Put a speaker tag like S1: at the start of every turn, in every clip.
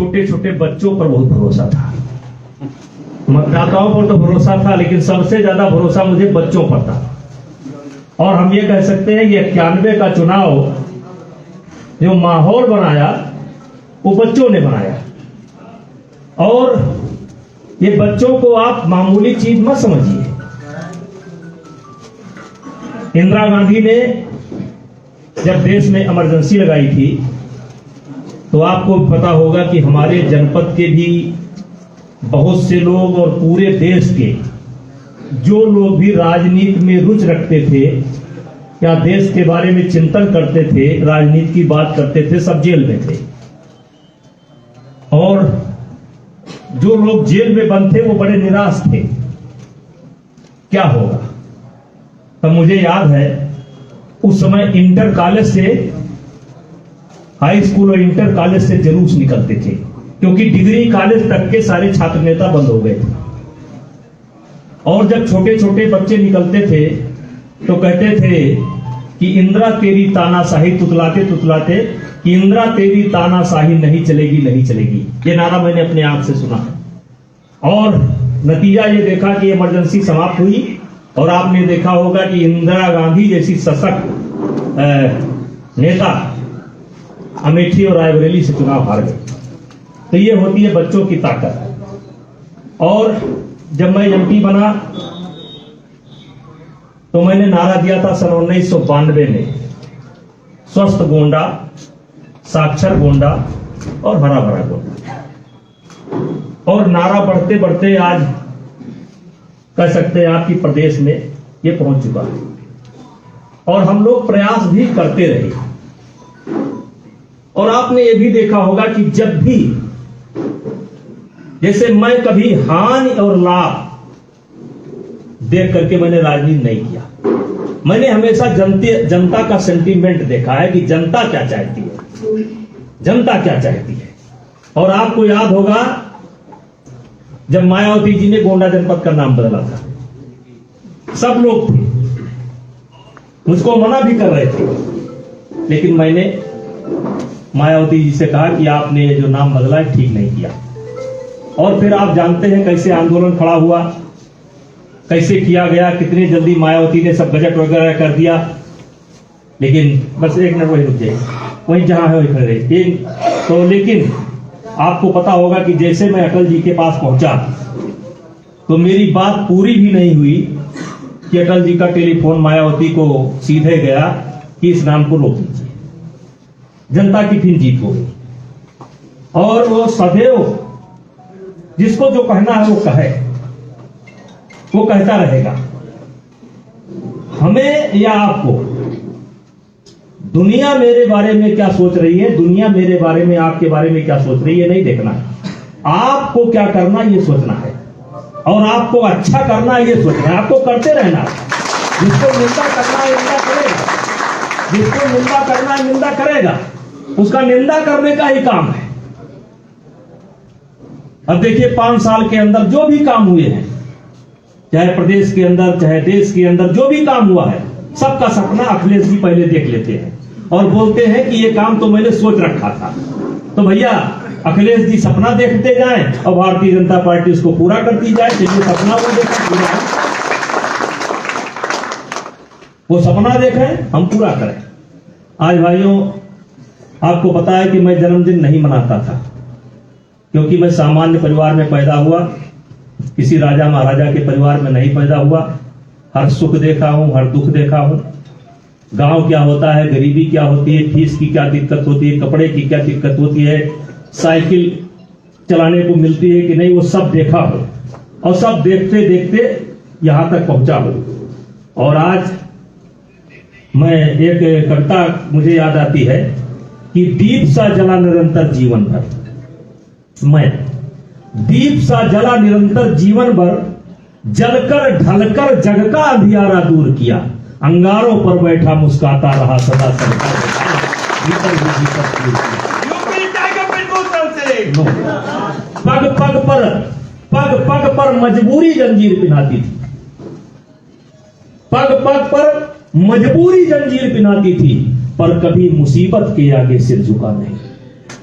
S1: छोटे छोटे बच्चों पर बहुत भरोसा था। मतदाताओं पर तो भरोसा था, लेकिन सबसे ज्यादा भरोसा मुझे बच्चों पर था। और हम ये कह सकते हैं कि 91 का चुनाव जो माहौल बनाया वो बच्चों ने बनाया। और ये बच्चों को आप मामूली चीज मत समझिए। इंदिरा गांधी ने जब देश में इमरजेंसी लगाई थी तो आपको पता होगा कि हमारे जनपद के भी बहुत से लोग और पूरे देश के जो लोग भी राजनीति में रुचि रखते थे या देश के बारे में चिंतन करते थे, राजनीति की बात करते थे, सब जेल में थे। और जो लोग जेल में बंद थे वो बड़े निराश थे, क्या होगा। तब मुझे याद है उस समय इंटर कॉलेज से, हाई स्कूल और इंटर कॉलेज से जुलूस निकलते थे, क्योंकि डिग्री कॉलेज तक के सारे छात्र नेता बंद हो गए थे। और जब छोटे छोटे बच्चे निकलते थे तो कहते थे कि इंदिरा तेरी तानाशाही, तुतलाते तुतलाते कि इंदिरा तेरी तानाशाही नहीं चलेगी, नहीं चलेगी। ये नारा मैंने अपने आंख से सुना। और नतीजा ये देखा कि इमरजेंसी समाप्त हुई और आपने देखा होगा कि इंदिरा गांधी जैसी सशक्त नेता अमेठी और रायबरेली से चुनाव हार गए। तो ये होती है बच्चों की ताकत। और जब मैं एमपी बना तो मैंने नारा दिया था सन 1992 में, स्वस्थ गोंडा, साक्षर गोंडा और हरा भरा गोंडा। और नारा बढ़ते बढ़ते आज कह सकते हैं आपकी प्रदेश में ये पहुंच चुका है। और हम लोग प्रयास भी करते रहे। और आपने ये भी देखा होगा कि जब भी, जैसे मैं कभी हानि और लाभ देख करके मैंने राजनीति नहीं किया। मैंने हमेशा जनता का सेंटीमेंट देखा है कि जनता क्या चाहती है, जनता क्या चाहती है। और आपको याद होगा जब मायावती जी ने गोंडा जनपद का नाम बदला था, सब लोग थे, मुझको मना भी कर रहे थे, लेकिन मैंने मायावती जी से कहा कि आपने जो नाम बदला है ठीक नहीं किया। और फिर आप जानते हैं कैसे आंदोलन खड़ा हुआ, कैसे किया गया, कितनी जल्दी मायावती ने सब बजट वगैरह कर दिया। लेकिन बस एक मिनट वही रुक जाए, वहीं जहां है वहीं खड़े रहे। तो लेकिन आपको पता होगा कि जैसे मैं अटल जी के पास पहुंचा तो मेरी बात पूरी भी नहीं हुई कि अटल जी का टेलीफोन मायावती को सीधे गया कि इस नाम को रोक दीजिए। जनता की फिर जीत हो गई। और वो सदैव जिसको जो कहना है वो कहे, वो कहता रहेगा। हमें या आपको दुनिया मेरे बारे में क्या सोच रही है, दुनिया मेरे बारे में, आपके बारे में क्या सोच रही है, नहीं देखना है। आपको क्या करना ये सोचना है और आपको अच्छा करना है ये सोचना है। आपको करते रहना है। जिसको निंदा करना है निंदा करेगा, जिसको निंदा करना है निंदा करेगा, उसका निंदा करने का ही काम है। अब देखिए 5 साल के अंदर जो भी काम हुए हैं, चाहे प्रदेश के अंदर चाहे देश के अंदर जो भी काम हुआ है, सबका सपना अखिलेश जी पहले देख लेते हैं और बोलते हैं कि ये काम तो मैंने सोच रखा था। तो भैया अखिलेश जी सपना देखते जाएं और भारतीय जनता पार्टी उसको पूरा करती जाए। तो जो सपना वो देखें, वो सपना देखें, हम पूरा करें। आज भाइयों आपको पता है कि मैं जन्मदिन नहीं मनाता था, क्योंकि मैं सामान्य परिवार में पैदा हुआ, किसी राजा महाराजा के परिवार में नहीं पैदा हुआ। हर सुख देखा हूं, हर दुख देखा हूं। गांव क्या होता है, गरीबी क्या होती है, फीस की क्या दिक्कत होती है, कपड़े की क्या दिक्कत होती है, साइकिल चलाने को मिलती है कि नहीं, वो सब देखा हो और सब देखते देखते यहां तक पहुंचा हो। और आज मैं एक कविता मुझे याद आती है कि दीप सा जला निरंतर जीवन भर, मैं दीप सा जला निरंतर जीवन भर, जलकर ढलकर जग का अंधियारा दूर किया, अंगारों पर बैठा मुस्काता रहा सदा सरकार, भीतर ही भीतर पग पग पर मजबूरी जंजीर पिनाती थी, पग पग पर मजबूरी जंजीर पिनाती थी, पर कभी मुसीबत के आगे सिर झुका नहीं।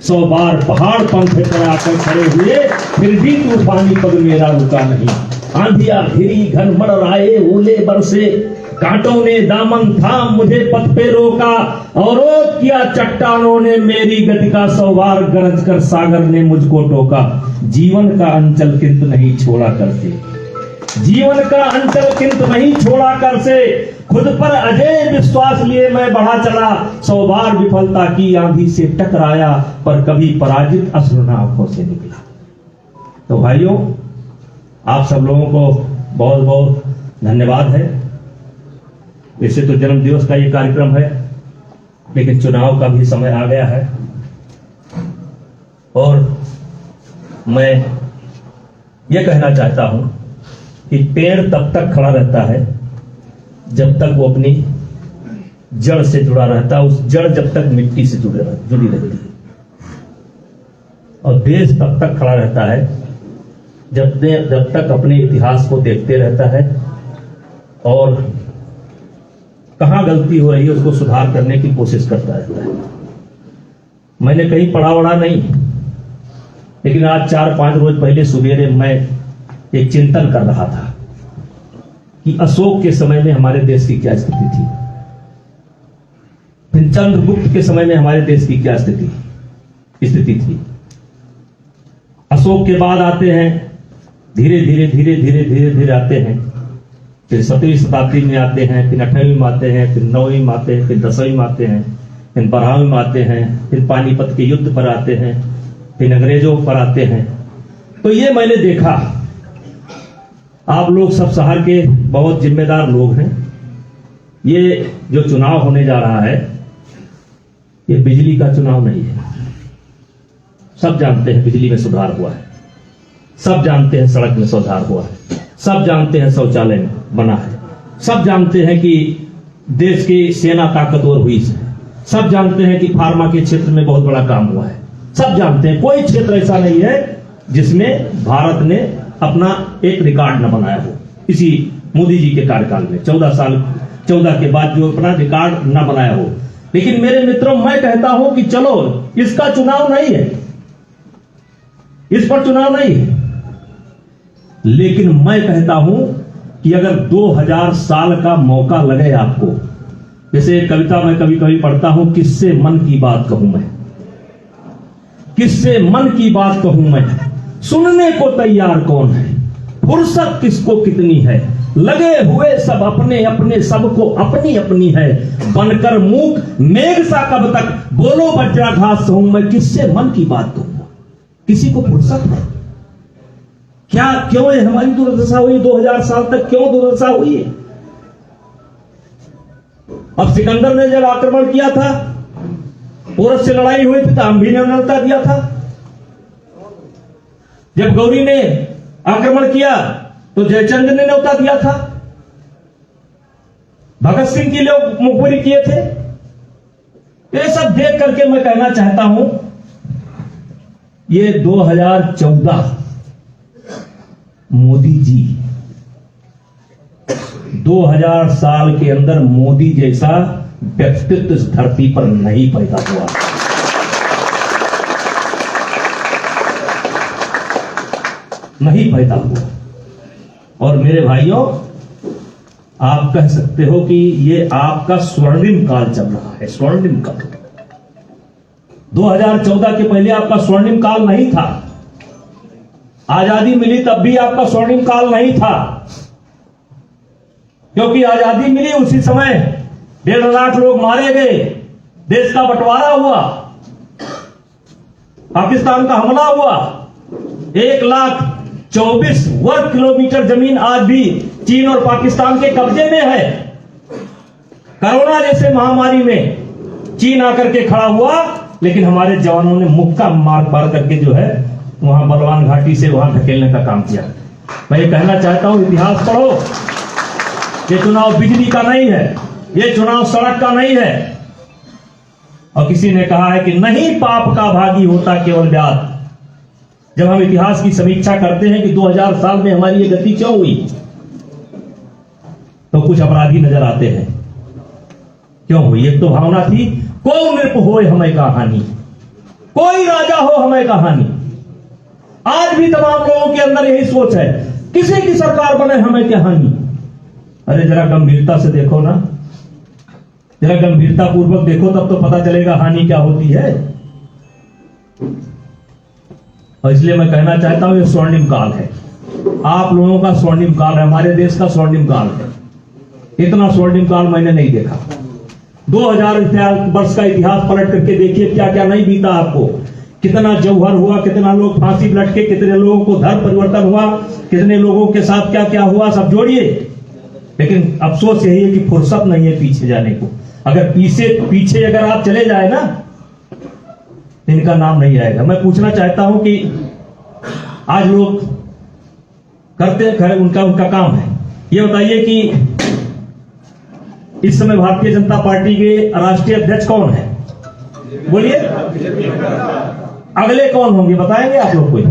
S1: 100 बार पहाड़ पंख पर आकर खड़े हुए, फिर भी तूफानी पग मेरा रुका नहीं। आंधिया घिरी घन मड़राए, ओले बरसे, कांटों ने दामन थाम मुझे पथ पे रोका, अवरोध किया चट्टानों ने मेरी गति का, 100 बार गरज कर सागर ने मुझको टोका। जीवन का अंचल किंतु नहीं छोड़ा करते, जीवन का अंचल किंतु नहीं छोड़ा कर से, खुद पर अजय विश्वास लिए मैं बढ़ा चला। 100 बार विफलता की आंधी से टकराया, पर कभी पराजित अश्रु आंखों से निकला। तो भाइयों, आप सब लोगों को बहुत बहुत धन्यवाद है। वैसे तो जन्म दिवस का ये कार्यक्रम है, लेकिन चुनाव का भी समय आ गया है, और मैं ये कहना चाहता हूं कि पेड़ तब तक खड़ा रहता है जब तक वो अपनी जड़ से जुड़ा रहता है, उस जड़ जब तक मिट्टी से जुड़ी रहती है। और देश तब तक खड़ा रहता है जब तक अपने इतिहास को देखते रहता है और कहां गलती हो रही है उसको सुधार करने की कोशिश करता रहता है। मैंने कहीं पढ़ा वढ़ा नहीं, लेकिन आज 4-5 रोज पहले सवेरे मैं एक चिंतन कर रहा था कि अशोक के समय में हमारे देश की क्या स्थिति थी, फिर चंद्रगुप्त के समय में हमारे देश की क्या स्थिति थी। अशोक के बाद आते हैं, धीरे धीरे आते हैं, फिर 7वीं शताब्दी में आते हैं, फिर 8वीं में आते हैं, फिर 9वीं में आते हैं, फिर 10वीं में आते हैं, फिर 12वीं में आते हैं, फिर पानीपत के युद्ध पर आते हैं, फिर अंग्रेजों पर आते हैं। तो ये मैंने देखा, आप लोग सब शहर के बहुत जिम्मेदार लोग हैं। ये जो चुनाव होने जा रहा है, ये बिजली का चुनाव नहीं है। सब जानते हैं बिजली में सुधार हुआ है, सब जानते हैं सड़क में सुधार हुआ है, सब जानते हैं शौचालय बना है, सब जानते हैं कि देश की सेना ताकतवर हुई है, सब जानते हैं कि फार्मा के क्षेत्र में बहुत बड़ा काम हुआ है, सब जानते हैं। कोई क्षेत्र ऐसा नहीं है जिसमें भारत ने अपना एक रिकॉर्ड न बनाया हो। इसी मोदी जी के कार्यकाल में 14 के बाद जो अपना रिकॉर्ड न बनाया हो। लेकिन मेरे मित्रों, मैं कहता हूं कि चलो, इसका चुनाव नहीं है, इस पर चुनाव नहीं है, लेकिन मैं कहता हूं कि अगर 2000 साल का मौका लगे आपको, जैसे कविता मैं कभी कभी पढ़ता हूं, किससे मन की बात कहूं मैं, किससे मन की बात कहूं मैं, सुनने को तैयार कौन है, फुर्सत किसको कितनी है, लगे हुए सब अपने अपने, सबको अपनी अपनी है, बनकर मूक मेघ सा कब तक, बोलो बज्रा घास हूं मैं, किससे मन की बात कहूंगा, किसी को फुर्सत है क्या? क्यों है हमारी दुर्दशा हुई? 2000 साल तक क्यों दुर्दशा हुई है? अब सिकंदर ने जब आक्रमण किया था, औरत से लड़ाई हुई थी तो अम्भी ने न्योता दिया था। जब गौरी ने आक्रमण किया तो जयचंद्र ने न्योता दिया था। भगत सिंह के लोग मुखबिरी किए थे। ये सब देख करके मैं कहना चाहता हूं, ये 2014 मोदी जी, 2000 साल के अंदर मोदी जैसा व्यक्तित्व इस धरती पर नहीं पैदा हुआ। नहीं पैदा हुआ। और मेरे भाइयों, आप कह सकते हो कि ये आपका स्वर्णिम काल चल रहा है, स्वर्णिम काल। 2014 के पहले आपका स्वर्णिम काल नहीं था। आजादी मिली तब भी आपका स्वर्णिम काल नहीं था, क्योंकि आजादी मिली उसी समय 1.5 लाख लोग मारे गए, देश का बंटवारा हुआ, पाकिस्तान का हमला हुआ, 1,24 वर्ग किलोमीटर जमीन आज भी चीन और पाकिस्तान के कब्जे में है। कोरोना जैसे महामारी में चीन आकर के खड़ा हुआ, लेकिन हमारे जवानों ने मुक्का मार पार करके जो है वहां बलवान घाटी से वहां धकेलने का काम किया। मैं ये कहना चाहता हूं, इतिहास पढ़ो। ये चुनाव बिजली का नहीं है, ये चुनाव सड़क का नहीं है। और किसी ने कहा है कि नहीं पाप का भागी होता केवल व्याध। जब हम इतिहास की समीक्षा करते हैं कि 2000 साल में हमारी ये गति क्यों हुई, तो कुछ अपराधी नजर आते हैं। क्यों हुई? एक तो भावना थी, को नृप होए हमें कहानी, कोई राजा हो हमें कहानी। आज भी तमाम लोगों के अंदर यही सोच है, किसी की सरकार बने हमें क्या हानि। अरे जरा गंभीरता से देखो ना, जरा गंभीरता पूर्वक देखो, तब तो पता चलेगा हानि क्या होती है। और इसलिए मैं कहना चाहता हूं, ये स्वर्णिम काल है, आप लोगों का स्वर्णिम काल है, हमारे देश का स्वर्णिम काल है। इतना स्वर्णिम काल मैंने नहीं देखा। 2000 वर्ष का इतिहास पलट करके देखिए, क्या क्या नहीं बीता आपको। कितना जौहर हुआ, कितना लोग फांसी लटके, कितने लोगों को धर्म परिवर्तन हुआ, कितने लोगों के साथ क्या क्या हुआ, सब जोड़िए। लेकिन अफसोस यही है कि फुर्सत नहीं है पीछे जाने को। अगर पीछे अगर आप चले जाए ना, इनका नाम नहीं आएगा। मैं पूछना चाहता हूं कि आज लोग करते हैं, उनका काम है। ये बताइए कि इस समय भारतीय जनता पार्टी के राष्ट्रीय अध्यक्ष कौन है? बोलिए। अगले कौन होंगे बताएंगे आप लोग? कोई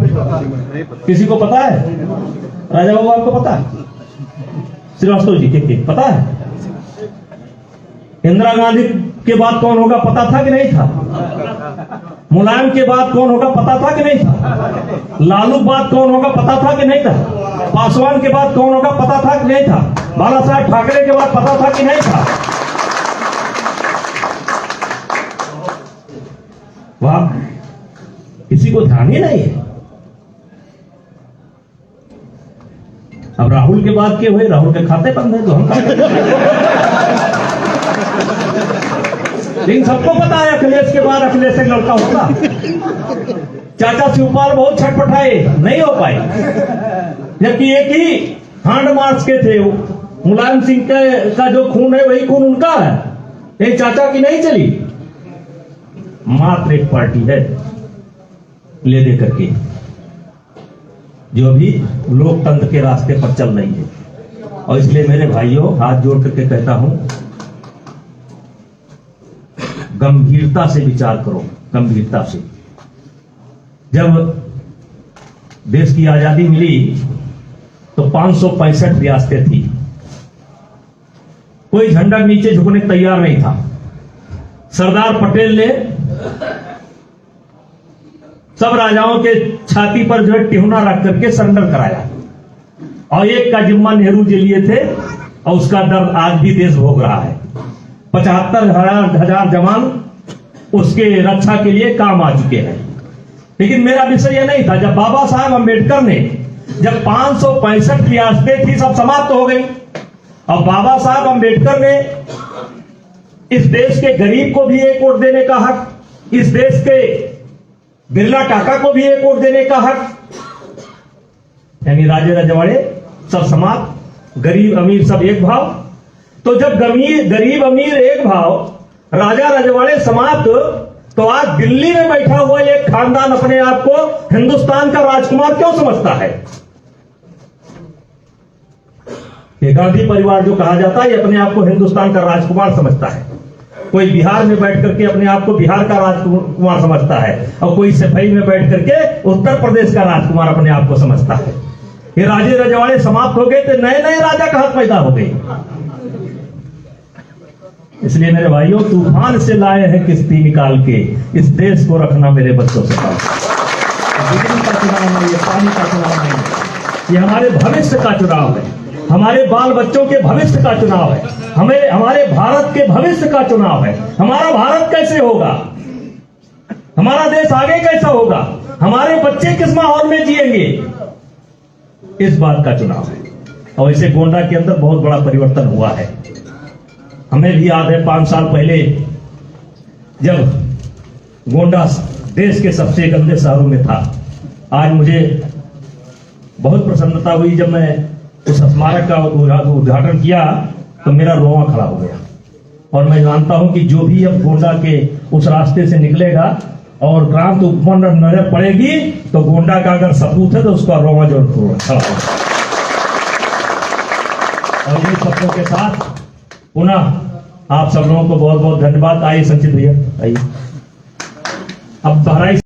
S1: किसी को पता है? राजा बाबू आपको पता है? श्रीवास्तव जी के पता है? इंदिरा गांधी के बाद कौन होगा पता था कि नहीं था? मुलायम के बाद कौन होगा पता था कि नहीं था? लालू के बाद कौन होगा पता था कि नहीं था? पासवान के बाद कौन होगा पता था कि नहीं था? बाला साहेब ठाकरे के बाद पता था कि नहीं था? वाह, किसी को ध्यान ही नहीं है। अब राहुल के बाद के हुए, राहुल के खाते बंद है तो हम लेकिन सबको पता है अखिलेश के बाद अखिलेश एक लड़का होगा। चाचा शिवपाल बहुत छटपटाए, नहीं हो पाए, जबकि एक ही हैंड मार्च के थे। मुलायम सिंह का जो खून है वही खून उनका है, एक चाचा की नहीं चली। मात्र एक पार्टी है ले दे करके जो भी लोकतंत्र के रास्ते पर चल रही है। और इसलिए मेरे भाइयों, हाथ जोड़ करके कहता हूं, गंभीरता से विचार करो, गंभीरता से। जब देश की आजादी मिली तो 565 रियासतें थी, कोई झंडा नीचे झुकने तैयार नहीं था। सरदार पटेल ने सब राजाओं के छाती पर जो है टिहुना रख करके सरेंडर कराया, और एक का जिम्मा नेहरू जी लिए थे, और उसका दर्द आज भी देश भोग रहा है। 75,000 जवान उसके रक्षा के लिए काम आ चुके हैं। लेकिन मेरा विषय यह नहीं था। जब बाबा साहब अम्बेडकर ने, जब 565 रियासतें थी सब समाप्त हो गई, और बाबा साहब अम्बेडकर ने इस देश के गरीब को भी एक वोट देने का हक, इस देश के बिरला टाका को भी एक वोट देने का हक, यानी राजे रजवाड़े सब समाप्त, गरीब अमीर सब एक भाव। तो जब गरीब अमीर एक भाव, राजा रजवाड़े समाप्त, तो आज दिल्ली में बैठा हुआ एक खानदान अपने आप को हिंदुस्तान का राजकुमार क्यों समझता है? ये गांधी परिवार जो कहा जाता है, ये अपने आप को हिंदुस्तान का राजकुमार समझता है। कोई बिहार में बैठ करके अपने आप को बिहार का राजकुमार समझता है, और कोई सफाई में बैठ करके उत्तर प्रदेश का राजकुमार अपने आप को समझता है। ये राजे रजवाड़े समाप्त हो गए तो नए नए राजा कहां पैदा हो गए। इसलिए मेरे भाइयों, तूफान से लाए हैं किश्ती निकाल के, इस देश को रखना मेरे बच्चों से पास। बिजली का चुनाव नहीं, ये पानी का चुनाव नहीं, ये हमारे भविष्य का चुनाव है, हमारे बाल बच्चों के भविष्य का चुनाव है, हमारे भारत के भविष्य का चुनाव है। हमारा भारत कैसे होगा, हमारा देश आगे कैसा होगा, हमारे बच्चे किस माहौल में जिएंगे, इस बात का चुनाव है। और इसे गोंडा के अंदर बहुत बड़ा परिवर्तन हुआ है। हमें भी याद है 5 साल पहले जब गोंडा देश के सबसे गंदे शहरों में था। आज मुझे बहुत प्रसन्नता हुई जब मैं उस स्मारक का उद्घाटन किया तो मेरा रोआ खड़ा हो गया। और मैं जानता हूं कि जो भी अब गोंडा के उस रास्ते से निकलेगा और क्रांति उपमंडल नजर पड़ेगी तो गोंडा का अगर सपूत है तो उसका रोआ जरूर खड़ा होगा। और इन शब्दों के साथ पुनः आप सब लोगों को बहुत बहुत धन्यवाद। आइए संचित भैया, आइए अब बहराइच